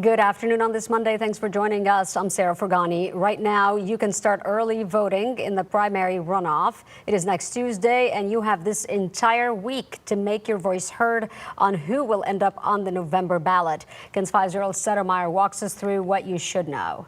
Good afternoon on this Monday. Thanks for joining us. I'm Sarah Fergani. Right now, you can start early voting in the primary runoff. It is next Tuesday, and you have this entire week to make your voice heard on who will end up on the November ballot. KENS 5's Earl Stoudemire walks us through what you should know.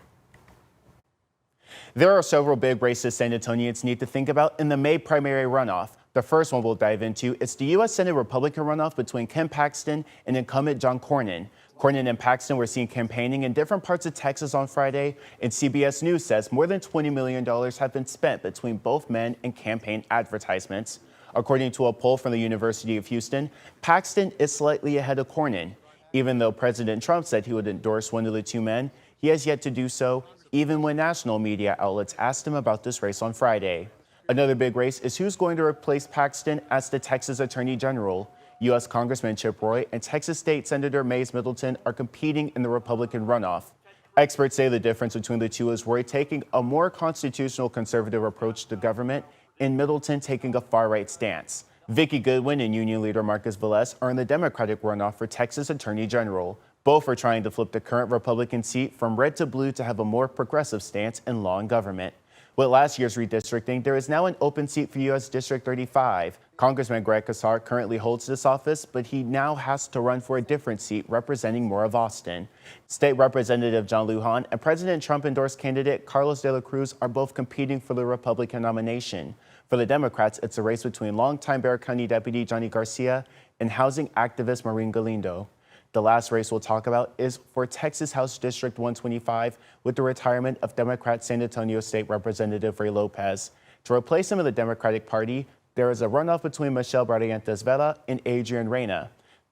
There are several big races San Antonians need to think about in the May primary runoff. The first one we'll dive into is the U.S. Senate Republican runoff between Ken Paxton and incumbent John Cornyn. Cornyn and Paxton were seen campaigning in different parts of Texas on Friday, and CBS News says more than $20 million have been spent between both men in campaign advertisements. According to a poll from the University of Houston, Paxton is slightly ahead of Cornyn. Even though President Trump said he would endorse one of the two men, he has yet to do so, even when national media outlets asked him about this race on Friday. Another big race is who's going to replace Paxton as the Texas Attorney General. U.S. Congressman Chip Roy and Texas State Senator Mays Middleton are competing in the Republican runoff. Experts say the difference between the two is Roy taking a more constitutional conservative approach to government and Middleton taking a far-right stance. Vicki Goodwin and Union leader Marcus Velez are in the Democratic runoff for Texas Attorney General. Both are trying to flip the current Republican seat from red to blue to have a more progressive stance in law and government. With last year's redistricting, there is now an open seat for U.S. District 35. Congressman Greg Casar currently holds this office, but he now has to run for a different seat representing more of Austin. State Representative John Lujan and President Trump-endorsed candidate Carlos de la Cruz are both competing for the Republican nomination. For the Democrats, it's a race between longtime Bexar County Deputy Johnny Garcia and housing activist Maureen Galindo. The last race we'll talk about is for Texas House District 125 with the retirement of Democrat San Antonio State Representative Ray Lopez. To replace him in the Democratic Party, there is a runoff between Michelle Barrientos Vera and Adrian Reyna.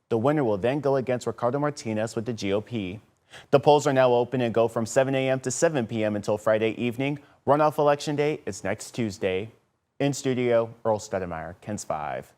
The winner will then go against Ricardo Martinez with the GOP. The polls are now open and go from 7 a.m. to 7 p.m. until Friday evening. Runoff election day is next Tuesday. In studio, Earl Stoudemire, KENS 5.